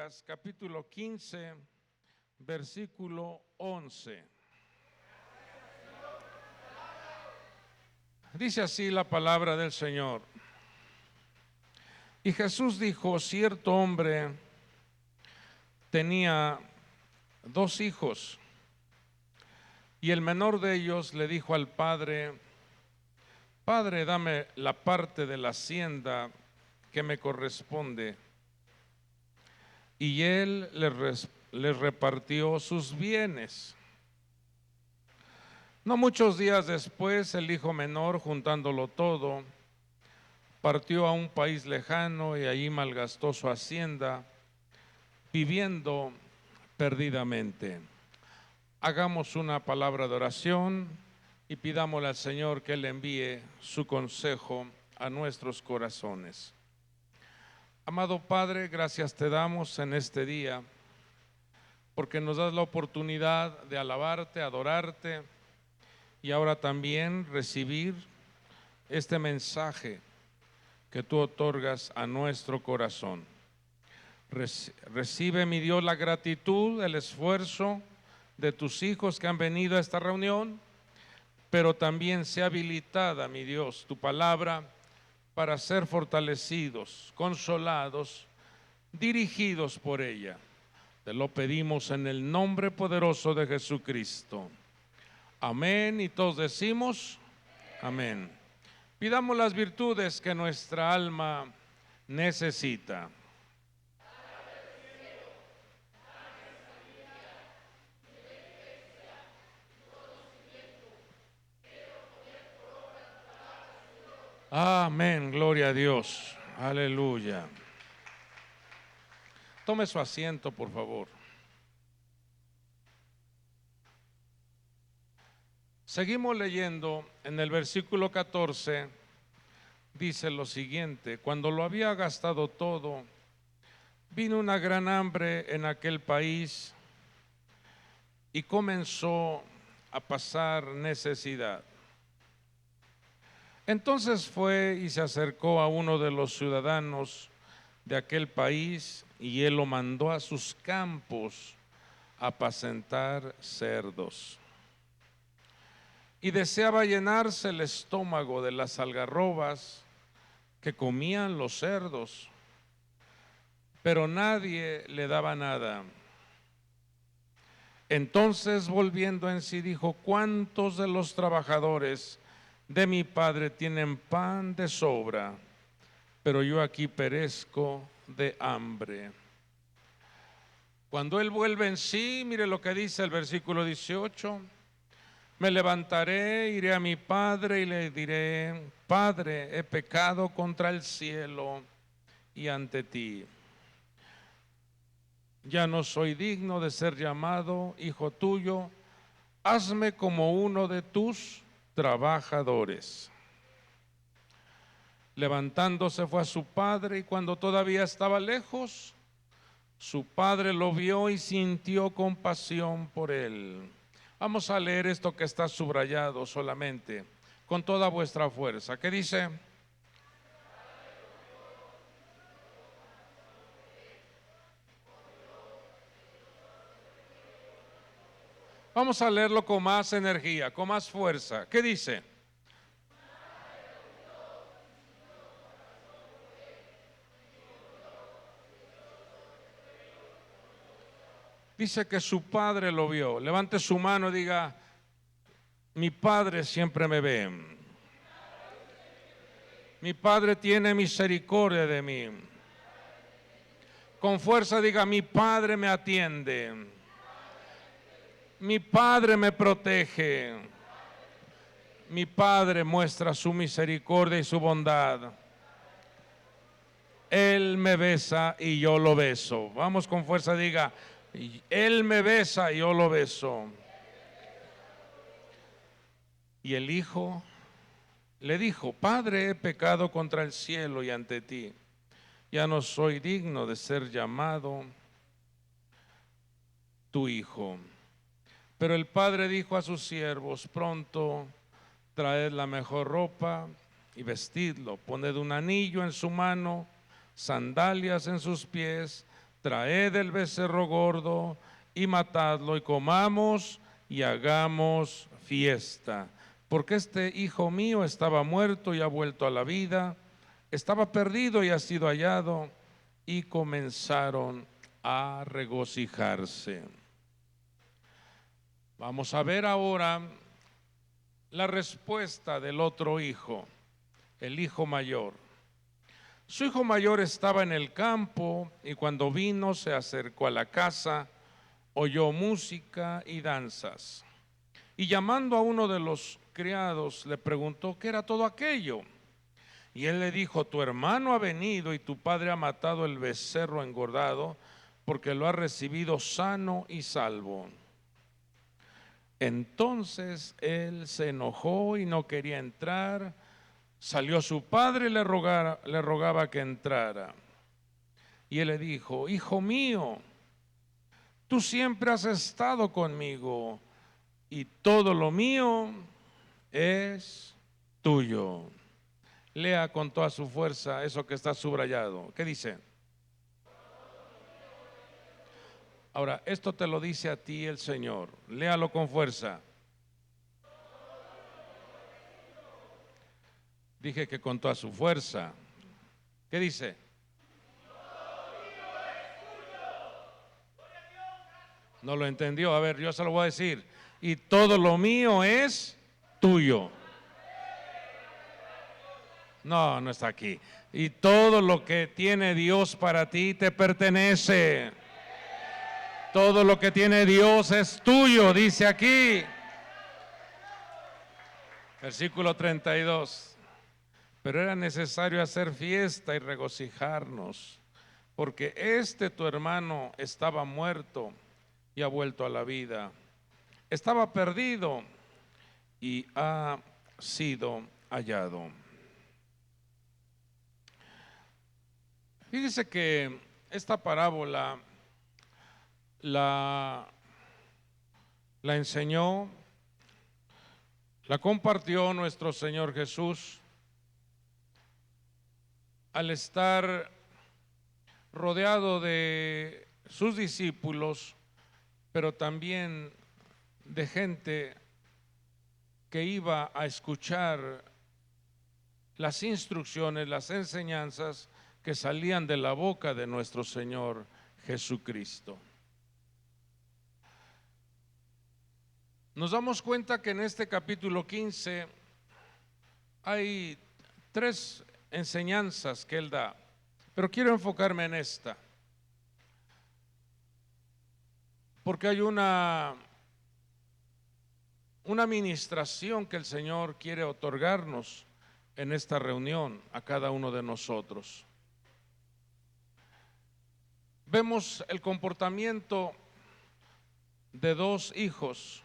Lucas capítulo 15, versículo 11. Dice así la palabra del Señor. Y Jesús dijo: cierto hombre tenía 2 hijos, y el menor de ellos le dijo al padre: Padre, dame la parte de la hacienda que me corresponde. Y él les repartió sus bienes. No muchos días después, el hijo menor, juntándolo todo, partió a un país lejano y allí malgastó su hacienda, viviendo perdidamente. Hagamos una palabra de oración y pidámosle al Señor que Él envíe su consejo a nuestros corazones. Amado Padre, gracias te damos en este día, porque nos das la oportunidad de alabarte, adorarte y ahora también recibir este mensaje que tú otorgas a nuestro corazón. Recibe, mi Dios, la gratitud, el esfuerzo de tus hijos que han venido a esta reunión, pero también sea habilitada, mi Dios, tu palabra para ser fortalecidos, consolados, dirigidos por ella. Te lo pedimos en el nombre poderoso de Jesucristo. Amén. Y todos decimos amén. Pidamos las virtudes que nuestra alma necesita. Amén, gloria a Dios, aleluya. Tome su asiento, por favor. Seguimos leyendo en el versículo 14, dice lo siguiente: cuando lo había gastado todo, vino una gran hambre en aquel país y comenzó a pasar necesidad. Entonces fue y se acercó a uno de los ciudadanos de aquel país, y él lo mandó a sus campos a apacentar cerdos. Y deseaba llenarse el estómago de las algarrobas que comían los cerdos, pero nadie le daba nada. Entonces, volviendo en sí, dijo: ¿cuántos de los trabajadores de mi padre tienen pan de sobra, pero yo aquí perezco de hambre? Cuando él vuelve en sí, mire lo que dice el versículo 18: me levantaré, iré a mi padre y le diré: Padre, he pecado contra el cielo y ante ti. Ya no soy digno de ser llamado hijo tuyo, hazme como uno de tus trabajadores. Levantándose fue a su padre, y cuando todavía estaba lejos, su padre lo vio y sintió compasión por él. Vamos a leer esto que está subrayado solamente, con toda vuestra fuerza. ¿Qué dice? Vamos a leerlo con más energía, con más fuerza. ¿Qué dice? Dice que su padre lo vio. Levante su mano y diga: mi padre siempre me ve. Mi padre tiene misericordia de mí. Con fuerza diga: mi padre me atiende. Mi padre me protege. Mi padre muestra su misericordia y su bondad. Él me besa y yo lo beso. Vamos, con fuerza diga: Él me besa y yo lo beso. Y el hijo le dijo: Padre, he pecado contra el cielo y ante ti. Ya no soy digno de ser llamado tu hijo. Pero el padre dijo a sus siervos: pronto traed la mejor ropa y vestidlo, poned un anillo en su mano, sandalias en sus pies, traed el becerro gordo y matadlo y comamos y hagamos fiesta. Porque este hijo mío estaba muerto y ha vuelto a la vida, estaba perdido y ha sido hallado, y comenzaron a regocijarse. Vamos a ver ahora la respuesta del otro hijo, el hijo mayor. Su hijo mayor estaba en el campo y cuando vino se acercó a la casa, oyó música y danzas. Y llamando a uno de los criados le preguntó qué era todo aquello. Y él le dijo: tu hermano ha venido y tu padre ha matado el becerro engordado porque lo ha recibido sano y salvo. Entonces él se enojó y no quería entrar. Salió su padre y le rogaba que entrara. Y él le dijo: hijo mío, tú siempre has estado conmigo y todo lo mío es tuyo. Lea con toda su fuerza eso que está subrayado. ¿Qué dice? Ahora, esto te lo dice a ti el Señor. Léalo con fuerza. Dije que con toda su fuerza. ¿Qué dice? No lo entendió. A ver, yo se lo voy a decir. Y todo lo mío es tuyo. No, no está aquí. Y todo lo que tiene Dios para ti te pertenece. Todo lo que tiene Dios es tuyo, dice aquí. Versículo 32. Pero era necesario hacer fiesta y regocijarnos, porque tu hermano estaba muerto y ha vuelto a la vida. Estaba perdido y ha sido hallado. Fíjese que esta parábola la enseñó, la compartió nuestro Señor Jesús al estar rodeado de sus discípulos, pero también de gente que iba a escuchar las instrucciones, las enseñanzas que salían de la boca de nuestro Señor Jesucristo. Nos damos cuenta que en este capítulo 15 hay 3 enseñanzas que Él da, pero quiero enfocarme en esta, porque hay una administración que el Señor quiere otorgarnos en esta reunión a cada uno de nosotros. Vemos el comportamiento de 2 hijos,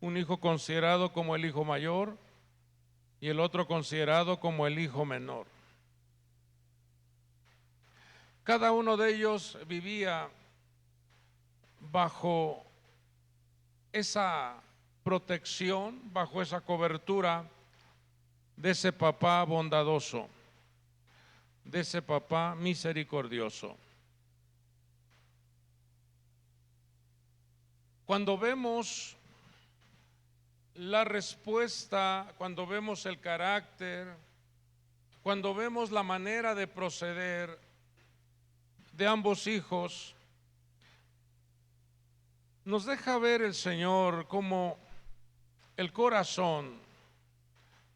un hijo considerado como el hijo mayor y el otro considerado como el hijo menor. Cada uno de ellos vivía bajo esa protección, bajo esa cobertura de ese papá bondadoso, de ese papá misericordioso. Cuando vemos la respuesta, cuando vemos el carácter, cuando vemos la manera de proceder de ambos hijos, nos deja ver el Señor cómo el corazón,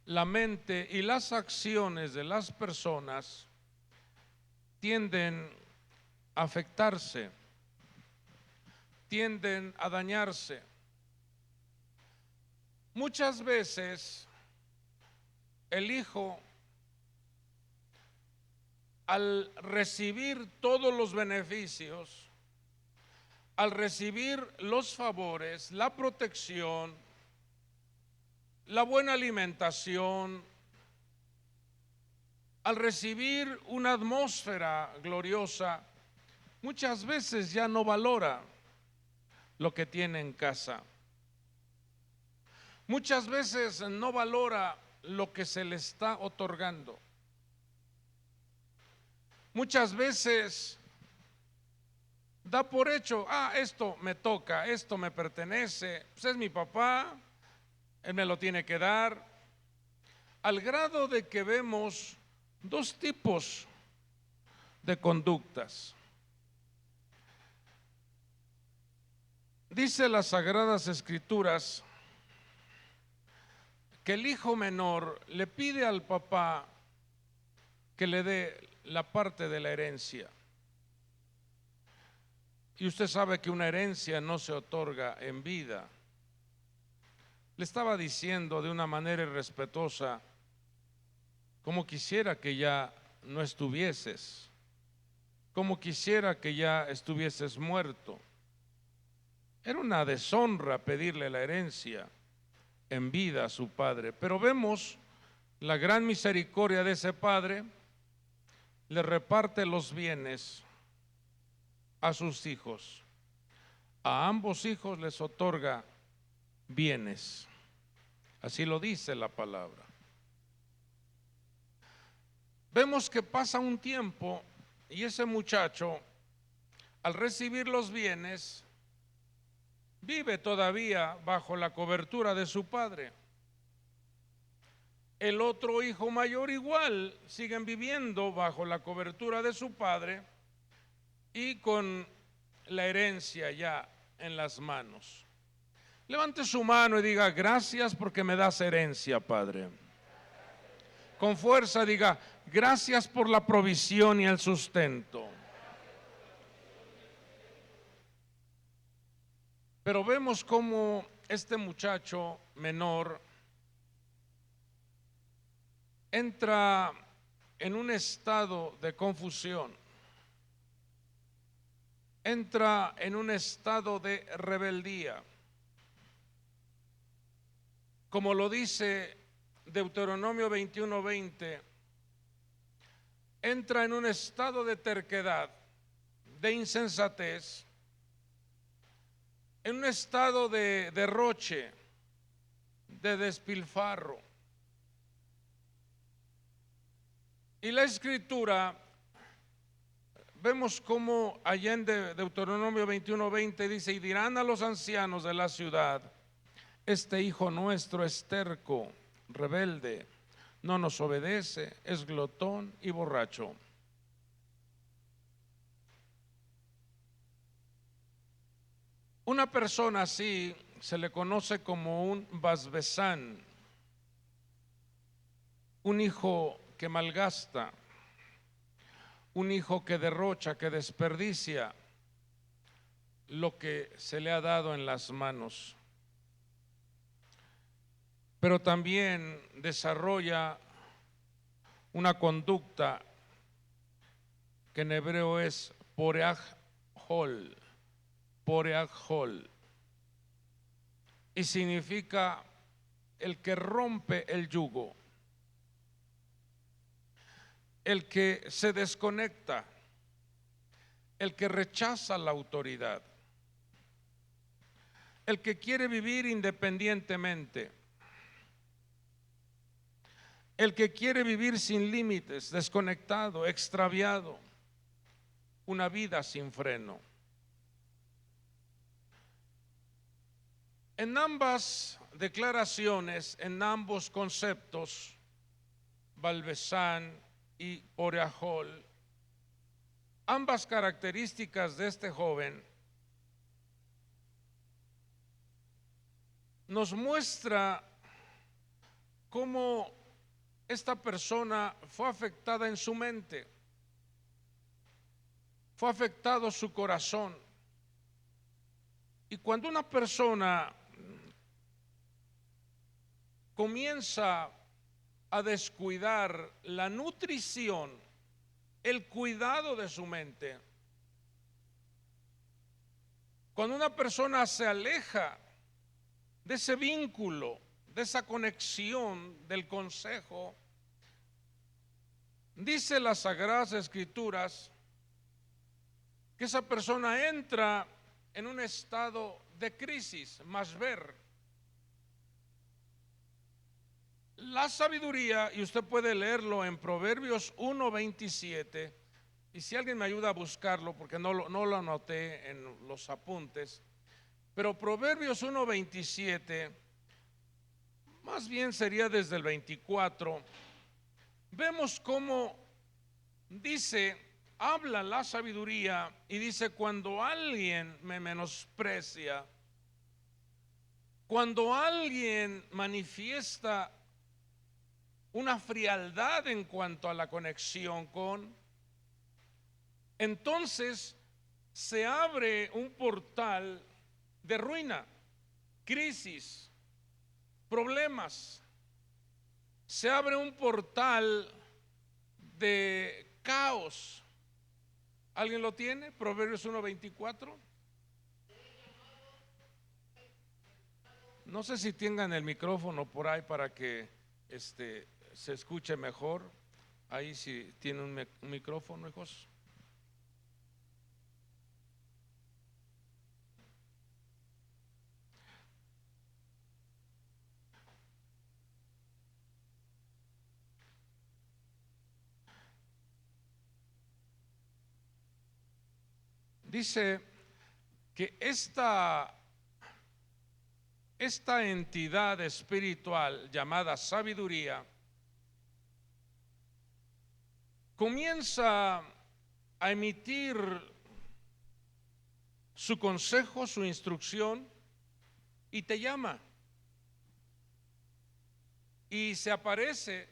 la mente y las acciones de las personas tienden a afectarse, tienden a dañarse. Muchas veces el hijo, al recibir todos los beneficios, al recibir los favores, la protección, la buena alimentación, al recibir una atmósfera gloriosa, muchas veces ya no valora lo que tiene en casa. Muchas veces no valora lo que se le está otorgando. Muchas veces da por hecho, esto me toca, esto me pertenece, pues es mi papá, él me lo tiene que dar, al grado de que vemos dos tipos de conductas. Dice las Sagradas Escrituras que el hijo menor le pide al papá que le dé la parte de la herencia. Y usted sabe que una herencia no se otorga en vida. Le estaba diciendo de una manera irrespetuosa, como quisiera que ya no estuvieses, como quisiera que ya estuvieses muerto. Era una deshonra pedirle la herencia en vida a su padre, pero vemos la gran misericordia de ese padre, le reparte los bienes a sus hijos. A ambos hijos les otorga bienes. Así lo dice la palabra. Vemos que pasa un tiempo y ese muchacho, al recibir los bienes, vive todavía bajo la cobertura de su padre. El otro hijo mayor igual, siguen viviendo bajo la cobertura de su padre y con la herencia ya en las manos. Levante su mano y diga: gracias porque me das herencia, Padre. Con fuerza diga: gracias por la provisión y el sustento. Pero vemos cómo este muchacho menor entra en un estado de confusión, entra en un estado de rebeldía. Como lo dice Deuteronomio 21:20, entra en un estado de terquedad, de insensatez, en un estado de derroche, de despilfarro. Y la escritura, vemos como allá en Deuteronomio 21:20 dice: y dirán a los ancianos de la ciudad, este hijo nuestro es terco, rebelde, no nos obedece, es glotón y borracho. Una persona así se le conoce como un basbesán, un hijo que malgasta, un hijo que derrocha, que desperdicia lo que se le ha dado en las manos. Pero también desarrolla una conducta que en hebreo es poreach hol, y significa el que rompe el yugo, el que se desconecta, el que rechaza la autoridad, el que quiere vivir independientemente, el que quiere vivir sin límites, desconectado, extraviado, una vida sin freno. En ambas declaraciones, en ambos conceptos, Balbesán y Poreajol, ambas características de este joven nos muestra cómo esta persona fue afectada en su mente, fue afectado su corazón. Y cuando una persona comienza a descuidar la nutrición, el cuidado de su mente, cuando una persona se aleja de ese vínculo, de esa conexión del consejo, dice las Sagradas Escrituras que esa persona entra en un estado de crisis, masber. La sabiduría, y usted puede leerlo en Proverbios 1:27, y si alguien me ayuda a buscarlo, porque no lo anoté en los apuntes, pero Proverbios 1:27, más bien sería desde el 24, vemos cómo dice, habla la sabiduría y dice: cuando alguien me menosprecia, cuando alguien manifiesta una frialdad en cuanto a la conexión con, entonces se abre un portal de ruina, crisis, problemas. Se abre un portal de caos. ¿Alguien lo tiene? Proverbios 1:24. No sé si tengan el micrófono por ahí para que se escuche mejor. Ahí si tiene un micrófono, hijos. Dice que esta entidad espiritual llamada sabiduría comienza a emitir su consejo, su instrucción, y te llama y se aparece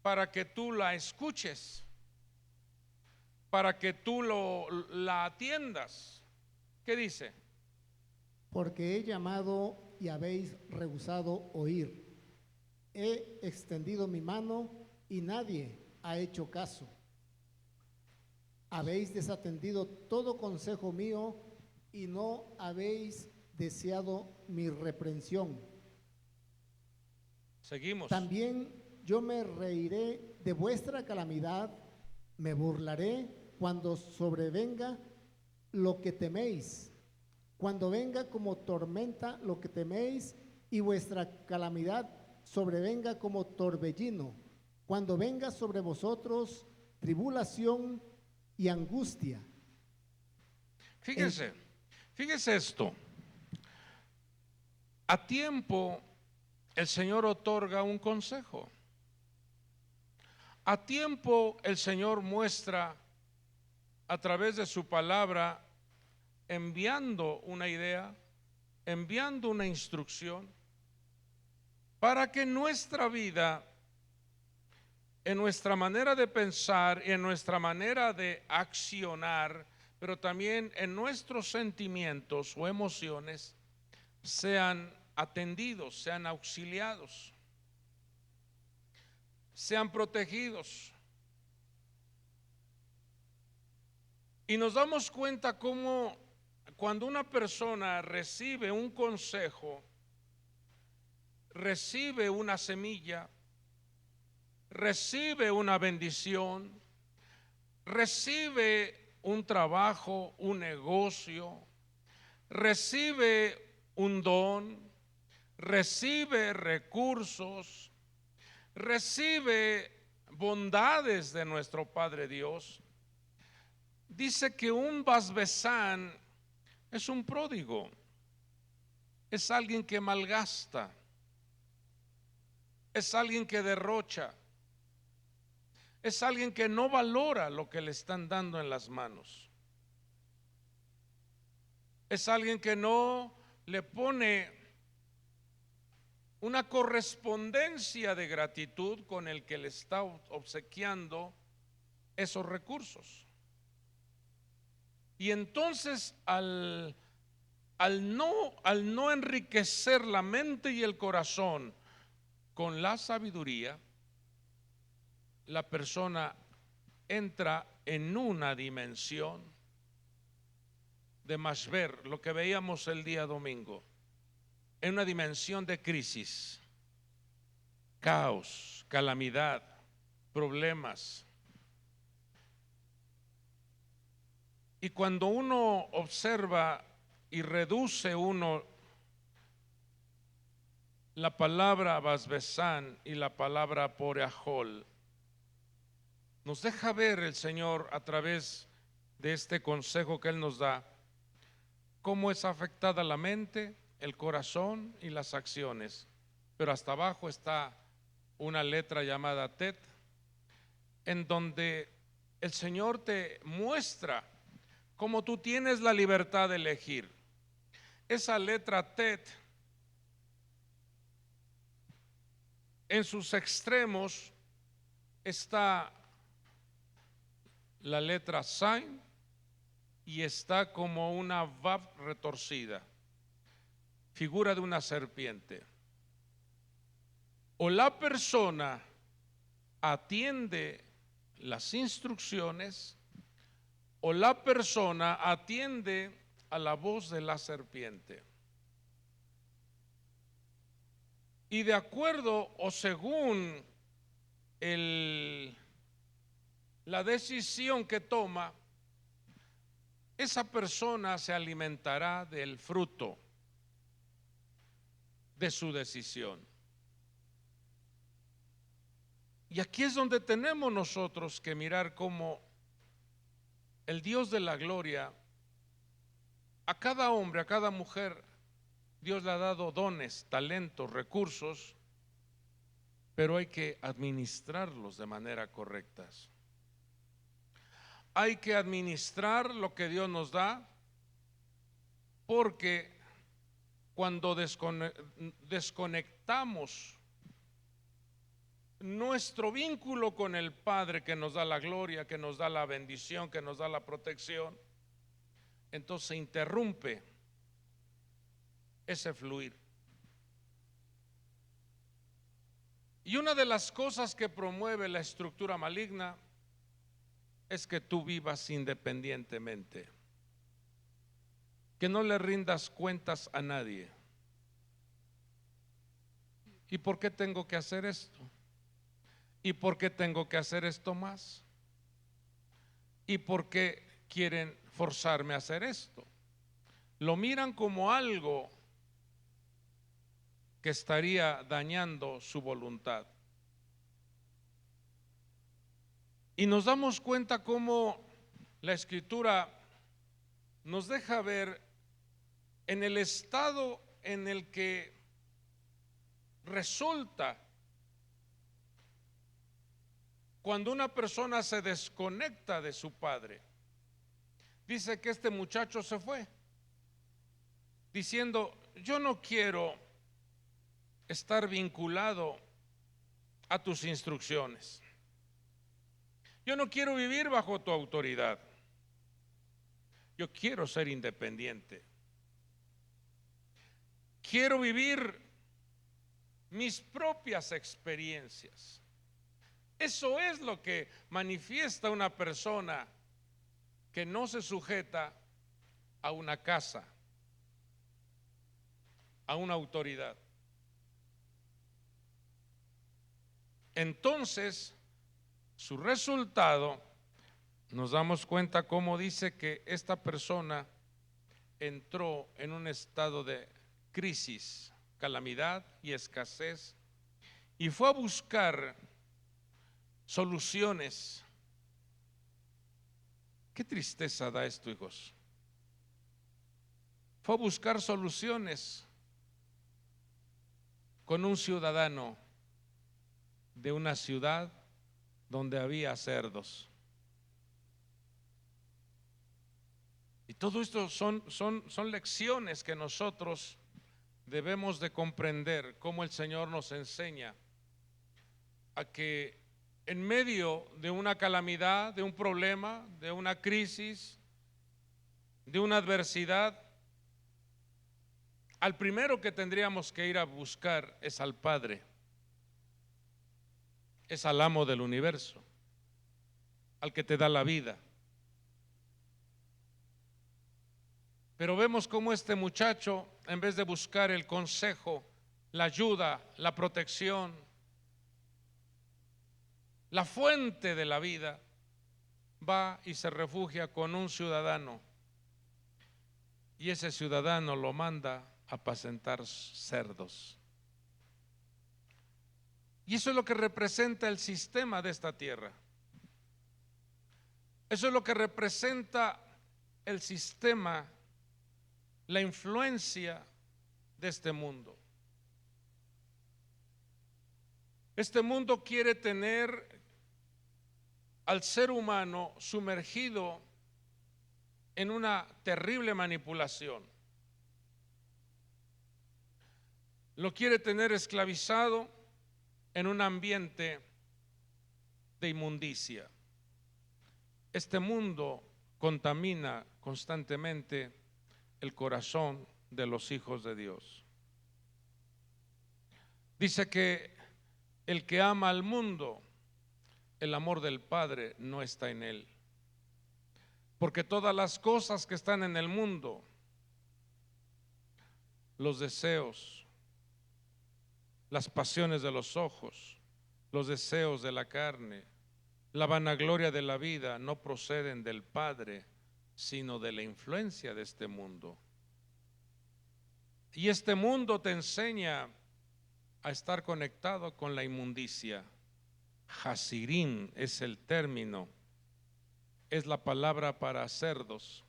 para que tú la escuches, para que tú la atiendas. ¿Qué dice? Porque he llamado y habéis rehusado oír. He extendido mi mano y nadie ha hecho caso. Habéis desatendido todo consejo mío y no habéis deseado mi reprensión. Seguimos. También yo me reiré de vuestra calamidad, me burlaré cuando sobrevenga lo que teméis. Cuando venga como tormenta lo que teméis y vuestra calamidad sobrevenga como torbellino, cuando venga sobre vosotros tribulación y angustia. Fíjese esto. A tiempo el Señor otorga un consejo. A tiempo el Señor muestra a través de su palabra, enviando una idea, enviando una instrucción, para que nuestra vida, en nuestra manera de pensar y en nuestra manera de accionar, pero también en nuestros sentimientos o emociones, sean atendidos, sean auxiliados, sean protegidos. Y nos damos cuenta cómo cuando una persona recibe un consejo, recibe una semilla, recibe una bendición, recibe un trabajo, un negocio, recibe un don, recibe recursos, recibe bondades de nuestro Padre Dios. Dice que un basbesán es un pródigo, es alguien que malgasta, es alguien que derrocha, es alguien que no valora lo que le están dando en las manos, es alguien que no le pone una correspondencia de gratitud con el que le está obsequiando esos recursos. Y entonces al no enriquecer la mente y el corazón con la sabiduría, la persona entra en una dimensión de mashver, lo que veíamos el día domingo, en una dimensión de crisis, caos, calamidad, problemas. Y cuando uno observa y reduce uno la palabra basbesán y la palabra poreajol, Nos deja ver el Señor a través de este consejo que Él nos da, cómo es afectada la mente, el corazón y las acciones. Pero hasta abajo está una letra llamada Tet, en donde el Señor te muestra cómo tú tienes la libertad de elegir. Esa letra Tet, en sus extremos está la letra Zain y está como una Vav retorcida, figura de una serpiente. O la persona atiende las instrucciones o la persona atiende a la voz de la serpiente. Y de acuerdo o según la decisión que toma, esa persona se alimentará del fruto de su decisión. Y aquí es donde tenemos nosotros que mirar cómo el Dios de la gloria, a cada hombre, a cada mujer, Dios le ha dado dones, talentos, recursos, pero hay que administrarlos de manera correcta. Hay que administrar lo que Dios nos da, porque cuando desconectamos nuestro vínculo con el Padre, que nos da la gloria, que nos da la bendición, que nos da la protección, entonces se interrumpe ese fluir. Y una de las cosas que promueve la estructura maligna es que tú vivas independientemente, que no le rindas cuentas a nadie. ¿Y por qué tengo que hacer esto? ¿Y por qué tengo que hacer esto más? ¿Y por qué quieren forzarme a hacer esto? Lo miran como algo que estaría dañando su voluntad. Y nos damos cuenta cómo la Escritura nos deja ver en el estado en el que resulta cuando una persona se desconecta de su padre. Dice que este muchacho se fue diciendo: yo no quiero estar vinculado a tus instrucciones, yo no quiero vivir bajo tu autoridad, yo quiero ser independiente, quiero vivir mis propias experiencias. Eso es lo que manifiesta una persona que no se sujeta a una casa, a una autoridad. Entonces, su resultado, nos damos cuenta cómo dice que esta persona entró en un estado de crisis, calamidad y escasez, y fue a buscar soluciones. Qué tristeza da esto, hijos. Fue a buscar soluciones con un ciudadano de una ciudad donde había cerdos. Y todo esto son lecciones que nosotros debemos de comprender, cómo el Señor nos enseña a que en medio de una calamidad, de un problema, de una crisis, de una adversidad, al primero que tendríamos que ir a buscar es al Padre, es al amo del universo, al que te da la vida. Pero vemos cómo este muchacho, en vez de buscar el consejo, la ayuda, la protección, la fuente de la vida, va y se refugia con un ciudadano, y ese ciudadano lo manda a apacentar cerdos. Y eso es lo que representa el sistema de esta tierra. Eso es lo que representa el sistema, la influencia de este mundo. Este mundo quiere tener al ser humano sumergido en una terrible manipulación. Lo quiere tener esclavizado en un ambiente de inmundicia. Este mundo contamina constantemente el corazón de los hijos de Dios. Dice que el que ama al mundo, el amor del Padre no está en él. Porque todas las cosas que están en el mundo, los deseos, las pasiones de los ojos, los deseos de la carne, la vanagloria de la vida, no proceden del Padre, sino de la influencia de este mundo. Y este mundo te enseña a estar conectado con la inmundicia. Hasirín es el término, es la palabra para cerdos.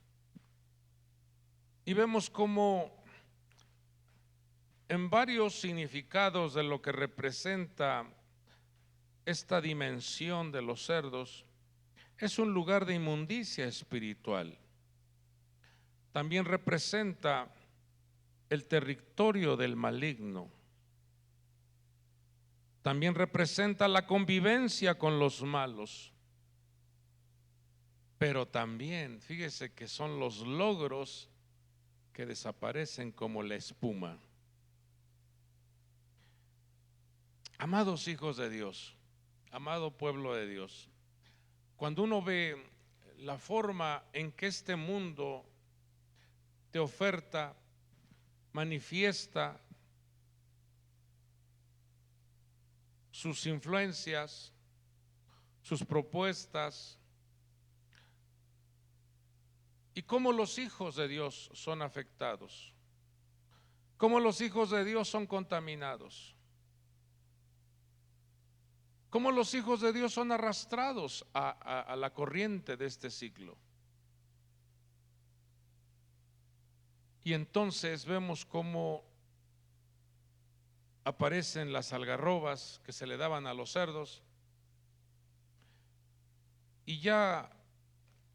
Y vemos cómo en varios significados de lo que representa esta dimensión de los cerdos, es un lugar de inmundicia espiritual. También representa el territorio del maligno. También representa la convivencia con los malos. Pero también, fíjese que son los logros que desaparecen como la espuma. Amados hijos de Dios, amado pueblo de Dios, cuando uno ve la forma en que este mundo te oferta, manifiesta sus influencias, sus propuestas, y cómo los hijos de Dios son afectados, cómo los hijos de Dios son contaminados, cómo los hijos de Dios son arrastrados a la corriente de este ciclo. Y entonces vemos cómo aparecen las algarrobas que se le daban a los cerdos, y ya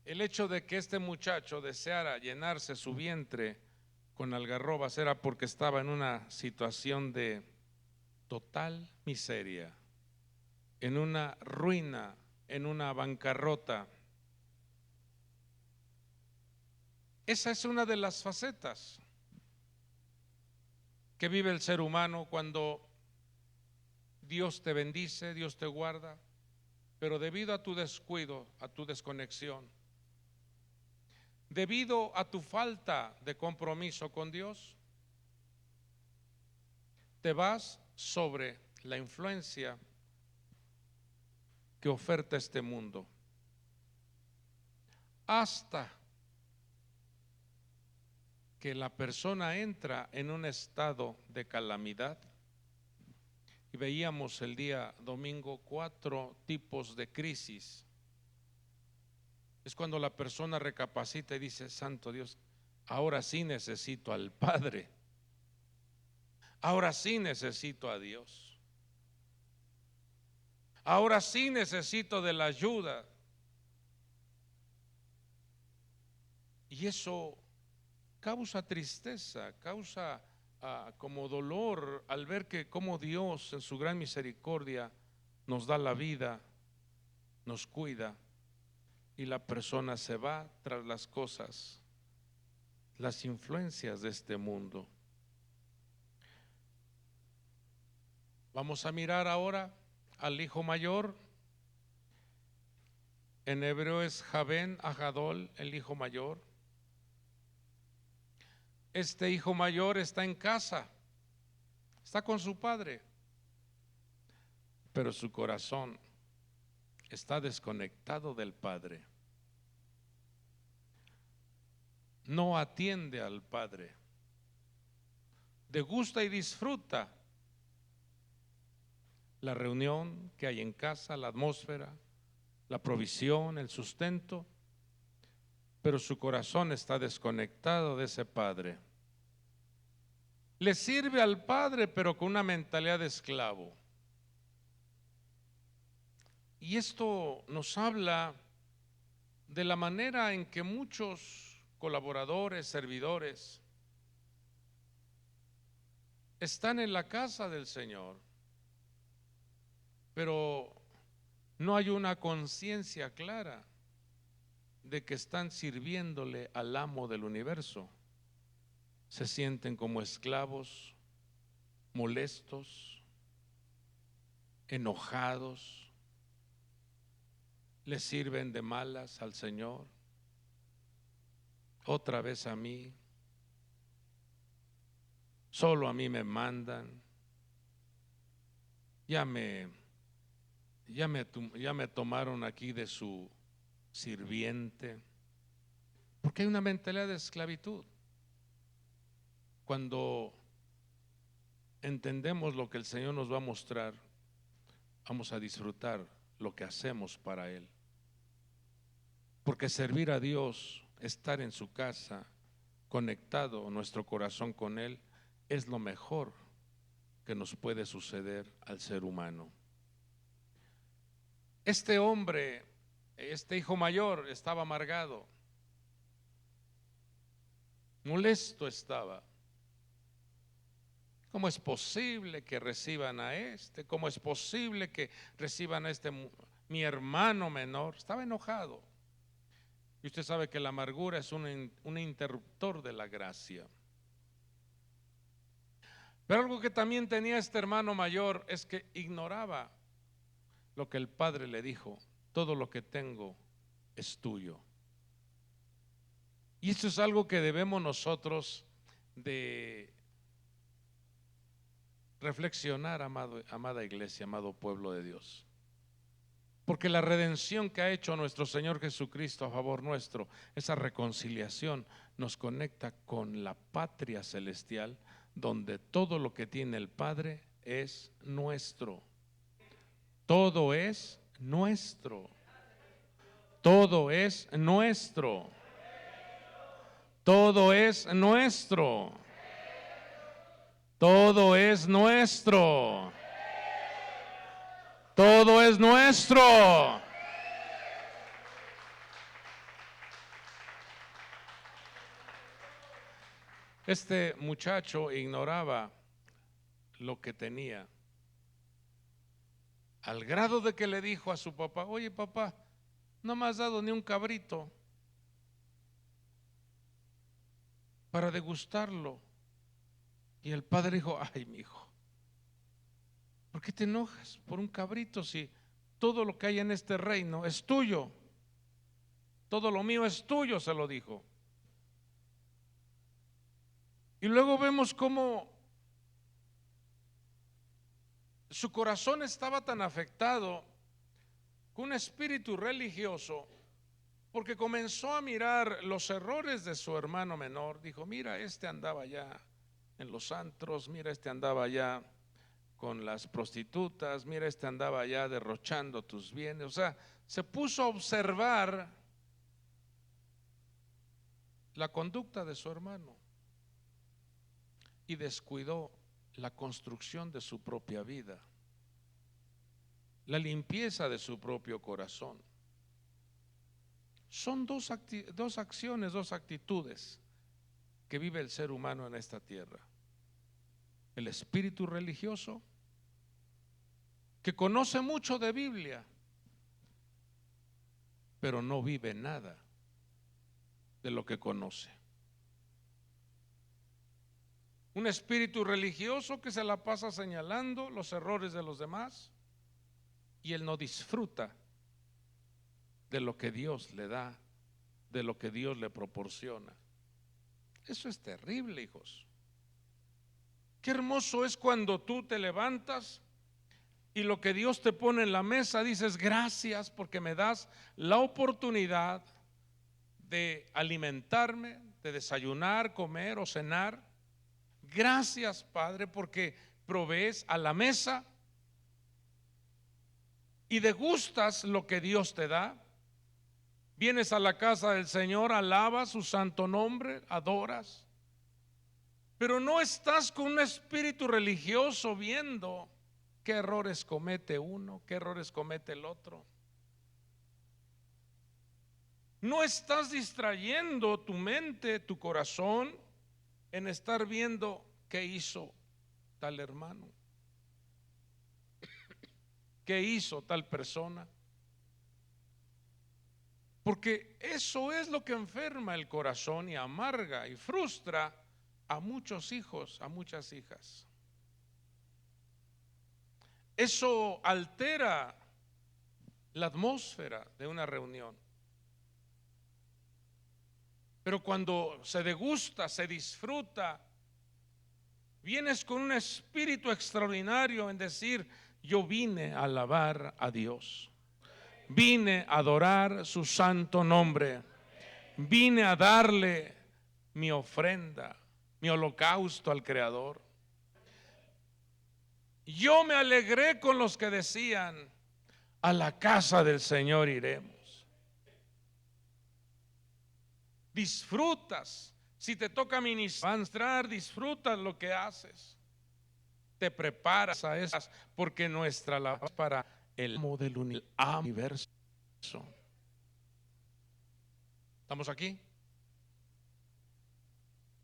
el hecho de que este muchacho deseara llenarse su vientre con algarrobas era porque estaba en una situación de total miseria, en una ruina, en una bancarrota. Esa es una de las facetas que vive el ser humano cuando Dios te bendice, Dios te guarda, pero debido a tu descuido, a tu desconexión, debido a tu falta de compromiso con Dios, te vas sobre la influencia que oferta este mundo, hasta que la persona entra en un estado de calamidad. Y veíamos el día domingo 4 tipos de crisis. Es cuando la persona recapacita y dice: santo Dios, ahora sí necesito al Padre, ahora sí necesito a Dios, ahora sí necesito de la ayuda. Y eso causa tristeza, causa como dolor al ver que como Dios en su gran misericordia nos da la vida, nos cuida, y la persona se va tras las cosas, las influencias de este mundo. Vamos a mirar ahora al hijo mayor. En hebreo es Jaben Ajadol, el hijo mayor. Este hijo mayor está en casa, está con su padre, pero su corazón está desconectado del Padre. No atiende al Padre. Degusta y disfruta la reunión que hay en casa, la atmósfera, la provisión, el sustento, pero su corazón está desconectado de ese padre. Le sirve al padre, pero con una mentalidad de esclavo. Y esto nos habla de la manera en que muchos colaboradores, servidores, están en la casa del Señor, pero no hay una conciencia clara de que están sirviéndole al amo del universo. Se sienten como esclavos, molestos, enojados, le sirven de malas al Señor, otra vez a mí, solo a mí me mandan, ya me tomaron aquí de su sirviente, porque hay una mentalidad de esclavitud. Cuando entendemos lo que el Señor nos va a mostrar, vamos a disfrutar lo que hacemos para Él, porque servir a Dios, estar en su casa, conectado nuestro corazón con Él, es lo mejor que nos puede suceder al ser humano. Este hombre, este hijo mayor, estaba amargado, molesto estaba. ¿Cómo es posible que reciban a este? ¿Cómo es posible que reciban a este, mi hermano menor? Estaba enojado. Y usted sabe que la amargura es un interruptor de la gracia. Pero algo que también tenía este hermano mayor es que ignoraba lo que el padre le dijo: todo lo que tengo es tuyo. Y esto es algo que debemos nosotros de reflexionar, amada iglesia, amado pueblo de Dios. Porque la redención que ha hecho nuestro Señor Jesucristo a favor nuestro, esa reconciliación nos conecta con la patria celestial, donde todo lo que tiene el Padre es nuestro. Todo es nuestro. Todo es nuestro. Todo es nuestro. Todo es nuestro. Todo es nuestro. Este muchacho ignoraba lo que tenía, al grado de que le dijo a su papá: oye papá, no me has dado ni un cabrito para degustarlo. Y el padre dijo: ay, mi hijo, ¿por qué te enojas por un cabrito si todo lo que hay en este reino es tuyo? Todo lo mío es tuyo, se lo dijo. Y luego vemos cómo su corazón estaba tan afectado con un espíritu religioso, porque comenzó a mirar los errores de su hermano menor. Dijo: mira, este andaba ya en los antros, mira, este andaba ya con las prostitutas, mira, este andaba ya derrochando tus bienes. O sea, se puso a observar la conducta de su hermano y descuidó la construcción de su propia vida, la limpieza de su propio corazón. Son dos acciones, dos actitudes que vive el ser humano en esta tierra: el espíritu religioso, que conoce mucho de Biblia, pero no vive nada de lo que conoce. Un espíritu religioso que se la pasa señalando los errores de los demás, y él no disfruta de lo que Dios le da, de lo que Dios le proporciona. Eso es terrible, hijos. Qué hermoso es cuando tú te levantas y lo que Dios te pone en la mesa, dices: gracias porque me das la oportunidad de alimentarme, de desayunar, comer o cenar. Gracias, Padre, porque provees a la mesa y degustas lo que Dios te da. Vienes a la casa del Señor, alabas su santo nombre, adoras, pero no estás con un espíritu religioso viendo qué errores comete uno, qué errores comete el otro. No estás distrayendo tu mente, tu corazón, en estar viendo qué hizo tal hermano, qué hizo tal persona. Porque eso es lo que enferma el corazón y amarga y frustra a muchos hijos, a muchas hijas. Eso altera la atmósfera de una reunión. Pero cuando se degusta, se disfruta, vienes con un espíritu extraordinario en decir: yo vine a alabar a Dios, vine a adorar su santo nombre, vine a darle mi ofrenda, mi holocausto al Creador. Yo me alegré con los que decían: a la casa del Señor iremos. Disfrutas, si te toca ministrar, disfrutas lo que haces, te preparas a esas, porque nuestra labor para el amo del universo. ¿Estamos aquí?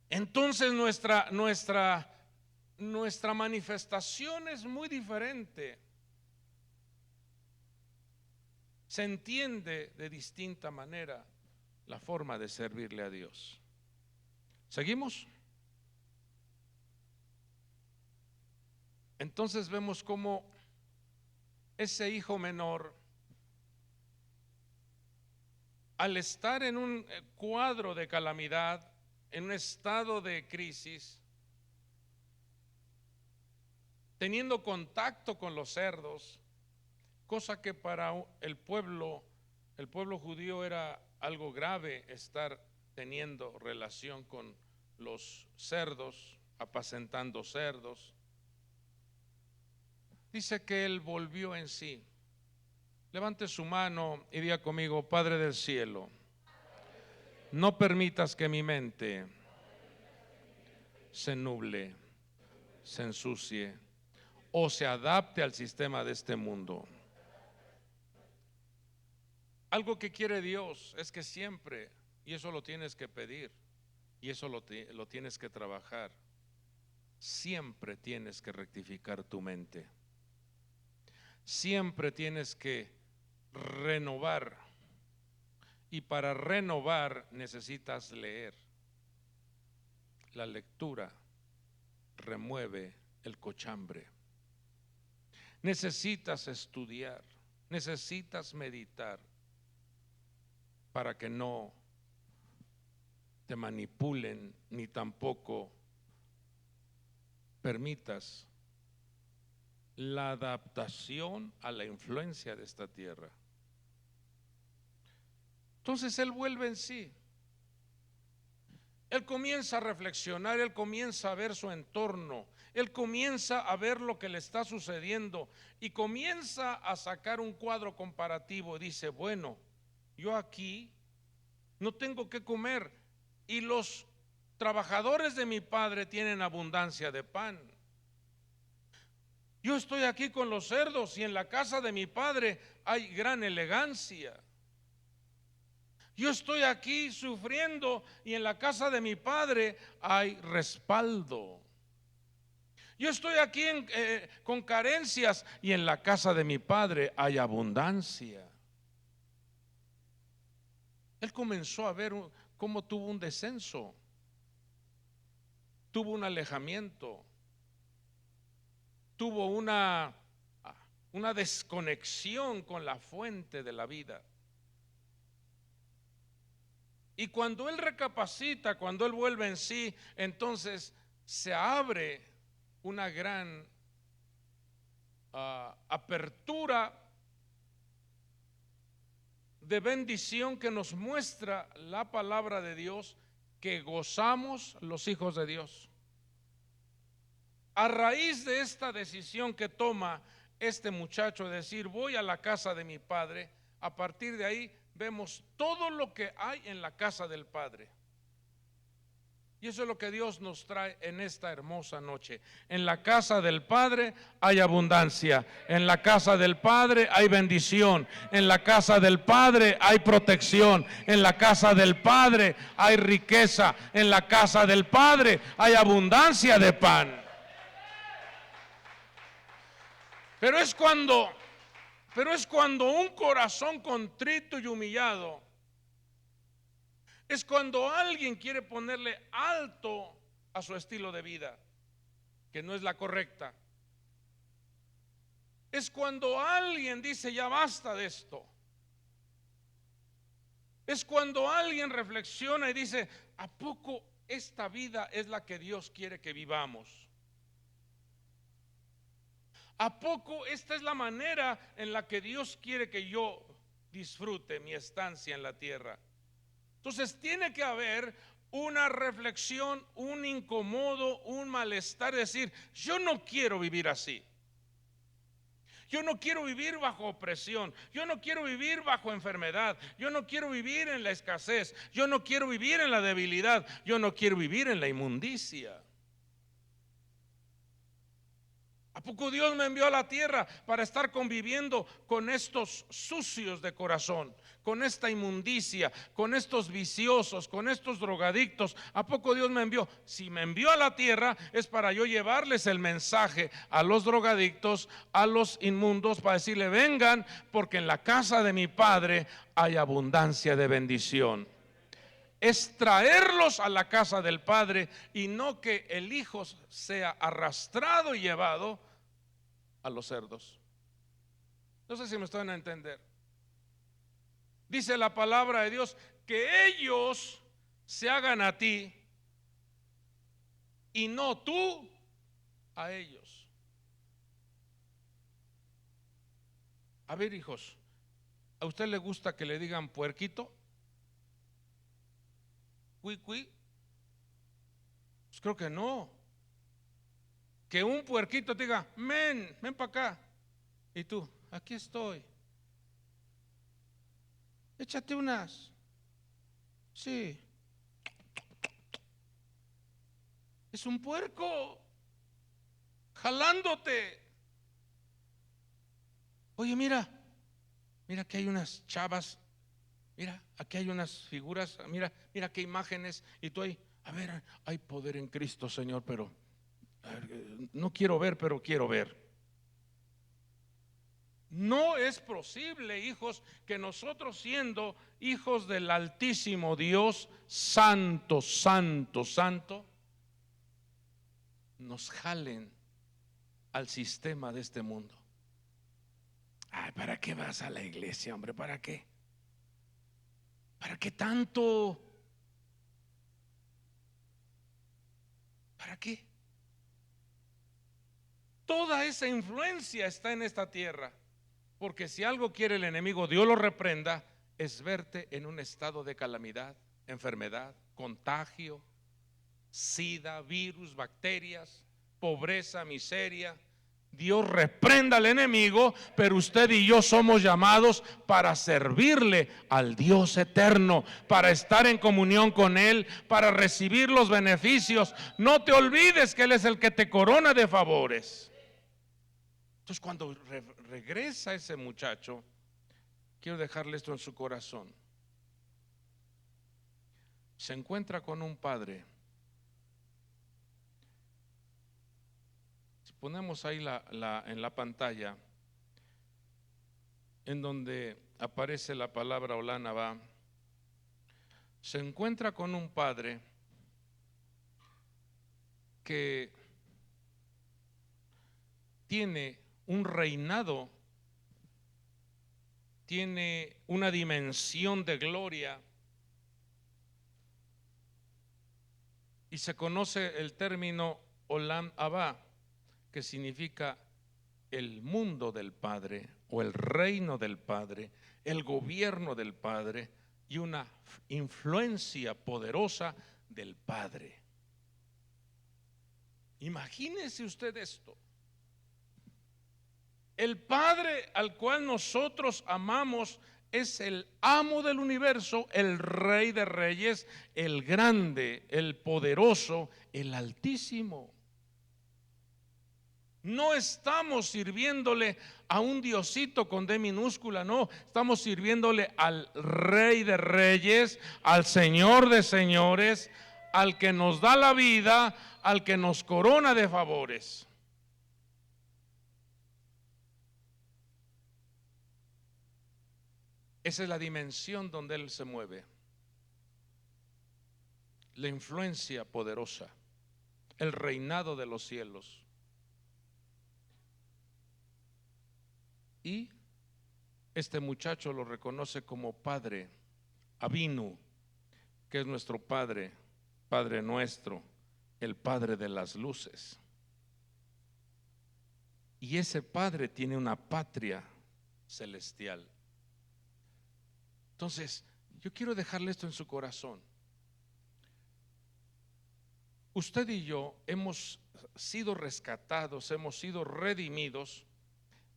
Entonces nuestra manifestación es muy diferente, se entiende de distinta manera la forma de servirle a Dios. ¿Seguimos? Entonces vemos cómo ese hijo menor, al estar en un cuadro de calamidad, en un estado de crisis, teniendo contacto con los cerdos, cosa que para el pueblo judío era algo grave, estar teniendo relación con los cerdos, apacentando cerdos. Dice que él volvió en sí. Levante su mano y diga conmigo: Padre del cielo, no permitas que mi mente se nuble, se ensucie o se adapte al sistema de este mundo. Algo que quiere Dios es que siempre, y eso lo tienes que pedir, y eso lo tienes que trabajar, siempre tienes que rectificar tu mente. Siempre tienes que renovar, y para renovar necesitas leer. La lectura remueve el cochambre. Necesitas estudiar, necesitas meditar para que no te manipulen, ni tampoco permitas la adaptación a la influencia de esta tierra. Entonces él vuelve en sí. Él comienza a reflexionar, él comienza a ver su entorno, él comienza a ver lo que le está sucediendo y comienza a sacar un cuadro comparativo. Dice: bueno, yo aquí no tengo que comer y los trabajadores de mi padre tienen abundancia de pan. Yo estoy aquí con los cerdos y en la casa de mi padre hay gran elegancia. Yo estoy aquí sufriendo y en la casa de mi padre hay respaldo. Yo estoy aquí con carencias y en la casa de mi padre hay abundancia. Él comenzó a ver cómo tuvo un descenso, tuvo un alejamiento, tuvo una desconexión con la fuente de la vida. Y cuando él recapacita, cuando él vuelve en sí, entonces se abre una gran apertura de bendición que nos muestra la palabra de Dios, que gozamos los hijos de Dios. A raíz de esta decisión que toma este muchacho de decir: voy a la casa de mi padre, a partir de ahí vemos todo lo que hay en la casa del Padre. Y eso es lo que Dios nos trae en esta hermosa noche. En la casa del Padre hay abundancia. En la casa del Padre hay bendición. En la casa del Padre hay protección. En la casa del Padre hay riqueza. En la casa del Padre hay abundancia de pan. Pero es cuando un corazón contrito y humillado, es cuando alguien quiere ponerle alto a su estilo de vida, que no es la correcta. Es cuando alguien dice: ya basta de esto. Es cuando alguien reflexiona y dice: ¿a poco esta vida es la que Dios quiere que vivamos? ¿A poco esta es la manera en la que Dios quiere que yo disfrute mi estancia en la tierra? Entonces tiene que haber una reflexión, un incomodo, un malestar, decir: yo no quiero vivir así. Yo no quiero vivir bajo opresión. Yo no quiero vivir bajo enfermedad. Yo no quiero vivir en la escasez. Yo no quiero vivir en la debilidad. Yo no quiero vivir en la inmundicia. ¿A poco Dios me envió a la tierra para estar conviviendo con estos sucios de corazón, con esta inmundicia, con estos viciosos, con estos drogadictos? ¿A poco Dios me envió? Si me envió a la tierra es para yo llevarles el mensaje a los drogadictos, a los inmundos, para decirle: vengan, porque en la casa de mi Padre hay abundancia de bendición. Es traerlos a la casa del Padre, y no que el hijo sea arrastrado y llevado a los cerdos. No sé si me están a entender. Dice la palabra de Dios que ellos se hagan a ti y no tú a ellos. A ver, hijos, ¿a usted le gusta que le digan puerquito? ¿Cui, cui? Pues creo que no. Que un puerquito te diga: ven para acá. Y tú: aquí estoy. Échate unas. Sí. Es un puerco jalándote. Oye, mira que hay unas chavas. Mira, aquí hay unas figuras. Mira qué imágenes. Y tú ahí: a ver, hay poder en Cristo, Señor, pero no quiero ver, pero quiero ver. No es posible, hijos, que nosotros, siendo hijos del Altísimo Dios, santo, santo, santo, nos jalen al sistema de este mundo. Ay, ¿para qué vas a la iglesia, hombre? ¿Para qué? ¿Para qué tanto? ¿Para qué? Toda esa influencia está en esta tierra. Porque si algo quiere el enemigo, Dios lo reprenda, es verte en un estado de calamidad, enfermedad, contagio, sida, virus, bacterias, pobreza, miseria. Dios reprenda al enemigo, pero usted y yo somos llamados para servirle al Dios eterno, para estar en comunión con Él, para recibir los beneficios. No te olvides que Él es el que te corona de favores. Entonces, cuando regresa ese muchacho, quiero dejarle esto en su corazón. Se encuentra con un padre. Si ponemos ahí en la pantalla, en donde aparece la palabra Olana va, se encuentra con un padre que tiene un reinado, tiene una dimensión de gloria, y se conoce el término Olam Abba, que significa el mundo del Padre, o el reino del Padre, el gobierno del Padre, y una influencia poderosa del Padre. Imagínese usted esto. El Padre al cual nosotros amamos es el amo del universo, el Rey de Reyes, el grande, el poderoso, el Altísimo. No estamos sirviéndole a un diosito con D minúscula, no, estamos sirviéndole al Rey de Reyes, al Señor de Señores, al que nos da la vida, al que nos corona de favores. Esa es la dimensión donde Él se mueve. La influencia poderosa, el reinado de los cielos. Y este muchacho lo reconoce como Padre, Avinu, que es nuestro Padre, Padre nuestro, el Padre de las luces. Y ese Padre tiene una patria celestial. Entonces, yo quiero dejarle esto en su corazón. Usted y yo hemos sido rescatados, hemos sido redimidos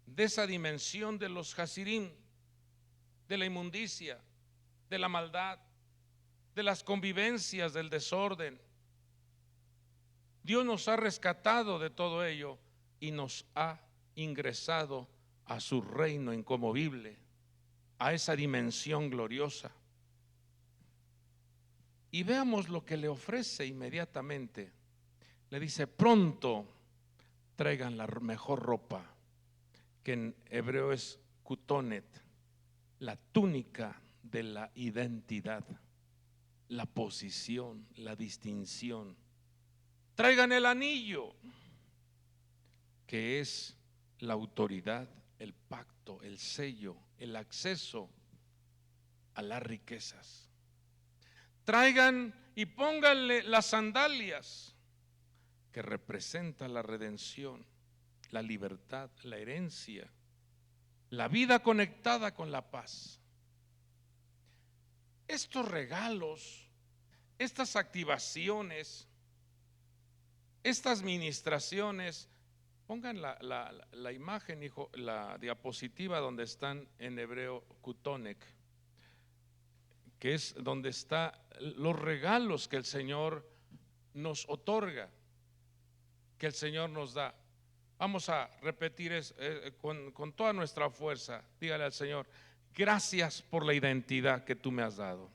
de esa dimensión de los Hasirim, de la inmundicia, de la maldad, de las convivencias, del desorden. Dios nos ha rescatado de todo ello y nos ha ingresado a su reino inconmovible, a esa dimensión gloriosa. Y veamos lo que le ofrece inmediatamente. Le dice: pronto traigan la mejor ropa, que en hebreo es kutonet, la túnica de la identidad, la posición, la distinción. Traigan el anillo, que es la autoridad, el pacto, el sello, el acceso a las riquezas. Traigan y pónganle las sandalias, que representa la redención, la libertad, la herencia, la vida conectada con la paz. Estos regalos, estas activaciones, estas ministraciones, pongan la imagen, hijo, la diapositiva donde están en hebreo kutonek, que es donde están los regalos que el Señor nos otorga, que el Señor nos da. Vamos a repetir con toda nuestra fuerza. Dígale al Señor: gracias por la identidad que tú me has dado.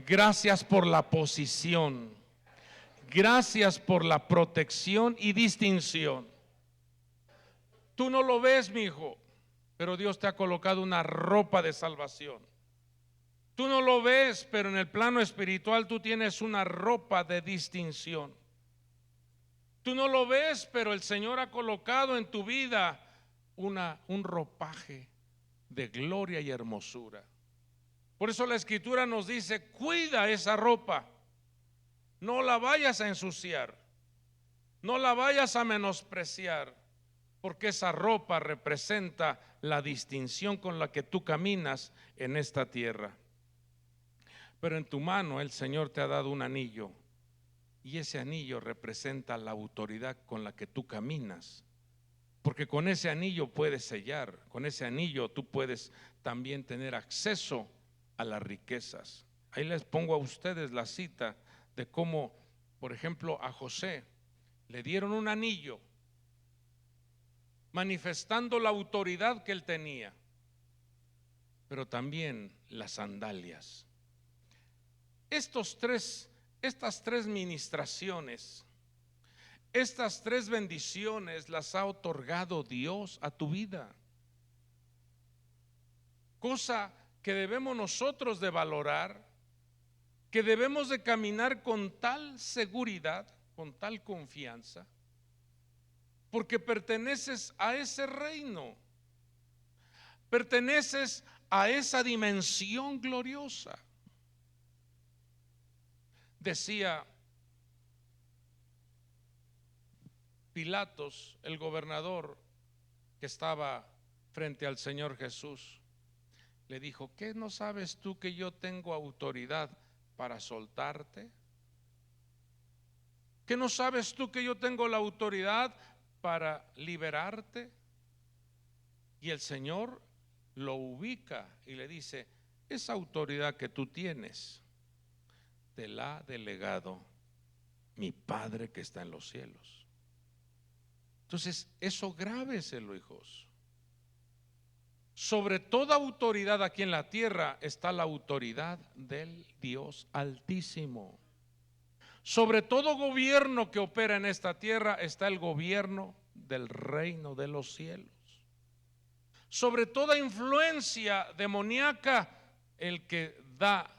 Gracias por la posición. Gracias por la protección y distinción. Tú no lo ves, mi hijo, pero Dios te ha colocado una ropa de salvación. Tú no lo ves, pero en el plano espiritual tú tienes una ropa de distinción. Tú no lo ves, pero el Señor ha colocado en tu vida un ropaje de gloria y hermosura. Por eso la Escritura nos dice: cuida esa ropa, no la vayas a ensuciar, no la vayas a menospreciar, porque esa ropa representa la distinción con la que tú caminas en esta tierra. Pero en tu mano el Señor te ha dado un anillo, y ese anillo representa la autoridad con la que tú caminas, porque con ese anillo puedes sellar, con ese anillo tú puedes también tener acceso a las riquezas. Ahí les pongo a ustedes la cita de cómo, por ejemplo, a José le dieron un anillo manifestando la autoridad que él tenía, pero también las sandalias. Estas tres ministraciones, estas tres bendiciones las ha otorgado Dios a tu vida, cosa que debemos nosotros de valorar, que debemos de caminar con tal seguridad, con tal confianza, porque perteneces a ese reino, perteneces a esa dimensión gloriosa. Decía Pilatos, el gobernador que estaba frente al Señor Jesús, le dijo: ¿qué no sabes tú que yo tengo autoridad para soltarte? ¿Qué no sabes tú que yo tengo la autoridad para liberarte? Y el Señor lo ubica y le dice: esa autoridad que tú tienes, te la ha delegado mi Padre que está en los cielos. Entonces, eso grábeselo, hijos. Sobre toda autoridad aquí en la tierra está la autoridad del Dios Altísimo. Sobre todo gobierno que opera en esta tierra está el gobierno del reino de los cielos. Sobre toda influencia demoníaca, el que da,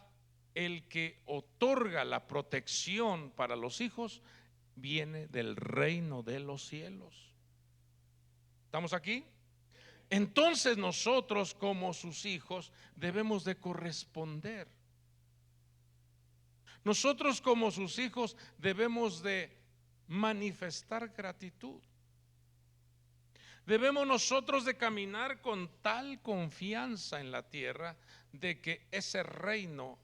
el que otorga la protección para los hijos, viene del reino de los cielos. ¿Estamos aquí? Entonces nosotros, como sus hijos, debemos de corresponder. Nosotros, como sus hijos, debemos de manifestar gratitud. Debemos nosotros de caminar con tal confianza en la tierra de que ese reino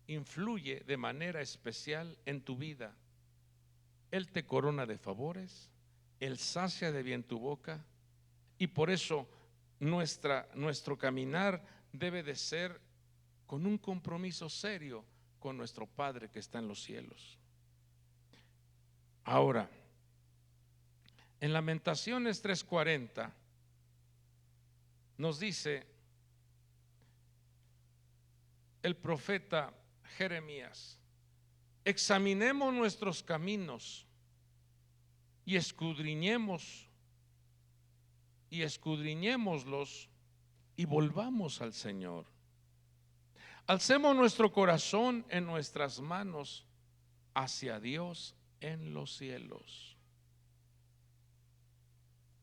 influye de manera especial en tu vida. Él te corona de favores, Él sacia de bien tu boca, y por eso nuestro caminar debe de ser con un compromiso serio con nuestro Padre que está en los cielos. Ahora, en Lamentaciones 3:40 nos dice el profeta Jeremías: examinemos nuestros caminos y escudriñémoslos y volvamos al Señor. Alcemos nuestro corazón en nuestras manos hacia Dios en los cielos.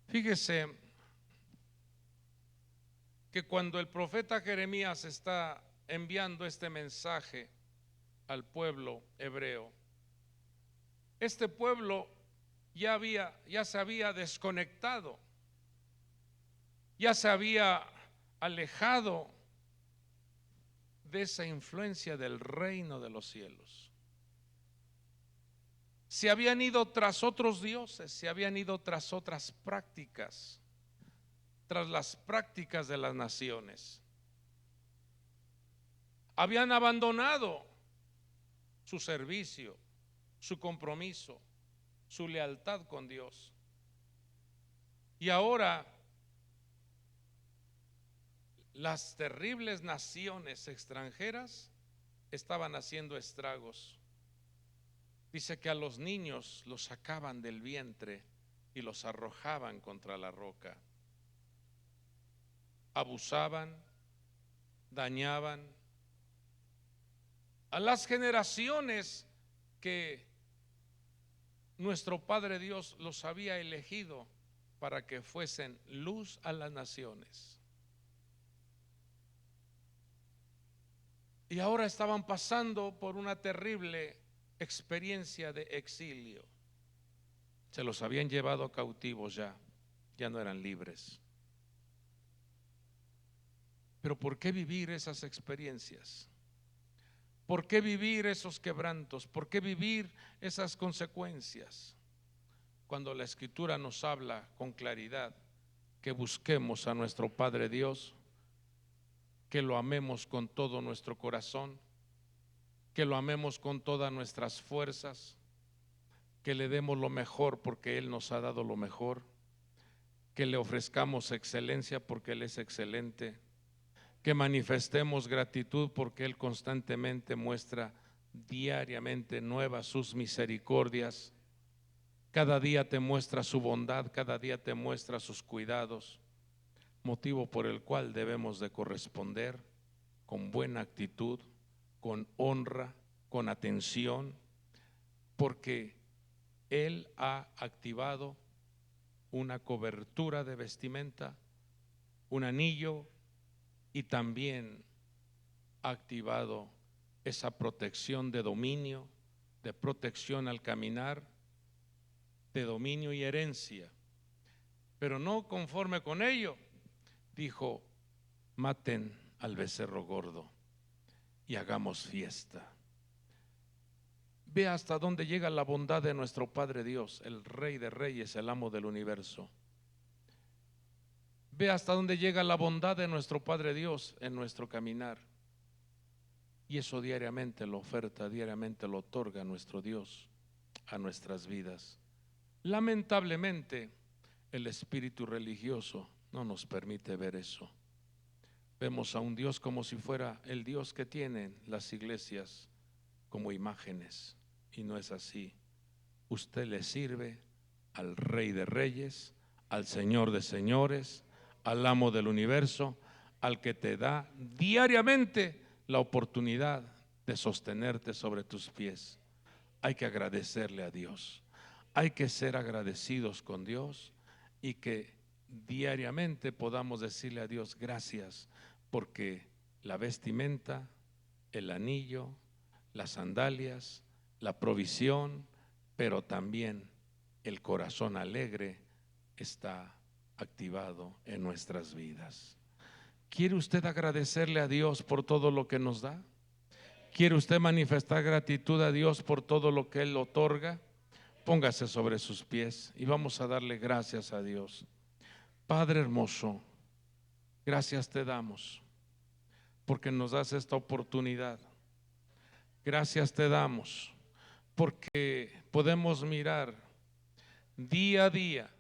Fíjese que cuando el profeta Jeremías está enviando este mensaje al pueblo hebreo, este pueblo ya se había desconectado, ya se había alejado de esa influencia del reino de los cielos. Se habían ido tras otros dioses, se habían ido tras otras prácticas, tras las prácticas de las naciones. Habían abandonado su servicio, su compromiso, su lealtad con Dios. Y ahora las terribles naciones extranjeras estaban haciendo estragos. Dice que a los niños los sacaban del vientre y los arrojaban contra la roca. Abusaban, dañaban a las generaciones que nuestro Padre Dios los había elegido para que fuesen luz a las naciones. Y ahora estaban pasando por una terrible experiencia de exilio. Se los habían llevado cautivos, ya no eran libres. Pero ¿por qué vivir esas experiencias? ¿Por qué vivir esos quebrantos? ¿Por qué vivir esas consecuencias? Cuando la Escritura nos habla con claridad que busquemos a nuestro Padre Dios, que lo amemos con todo nuestro corazón, que lo amemos con todas nuestras fuerzas, que le demos lo mejor porque Él nos ha dado lo mejor, que le ofrezcamos excelencia porque Él es excelente, que manifestemos gratitud porque Él constantemente muestra diariamente nuevas sus misericordias. Cada día te muestra su bondad, cada día te muestra sus cuidados, motivo por el cual debemos de corresponder con buena actitud, con honra, con atención, porque Él ha activado una cobertura de vestimenta, un anillo, y también ha activado esa protección de dominio, de protección al caminar, de dominio y herencia. Pero no conforme con ello, dijo: maten al becerro gordo y hagamos fiesta. Ve hasta dónde llega la bondad de nuestro Padre Dios, el Rey de Reyes, el amo del universo. Ve hasta dónde llega la bondad de nuestro Padre Dios en nuestro caminar. Y eso diariamente lo oferta, diariamente lo otorga nuestro Dios a nuestras vidas. Lamentablemente, el espíritu religioso no nos permite ver eso. Vemos a un Dios como si fuera el Dios que tienen las iglesias como imágenes, y no es así. Usted le sirve al Rey de Reyes, al Señor de Señores, al Amo del universo, al que te da diariamente la oportunidad de sostenerte sobre tus pies. Hay que agradecerle a Dios, hay que ser agradecidos con Dios y que diariamente podamos decirle a Dios gracias, porque la vestimenta, el anillo, las sandalias, la provisión, pero también el corazón alegre está activado en nuestras vidas. ¿Quiere usted agradecerle a Dios por todo lo que nos da? ¿Quiere usted manifestar gratitud a Dios por todo lo que Él otorga? Póngase sobre sus pies y vamos a darle gracias a Dios. Padre hermoso, gracias te damos porque nos das esta oportunidad. Gracias te damos porque podemos mirar día a día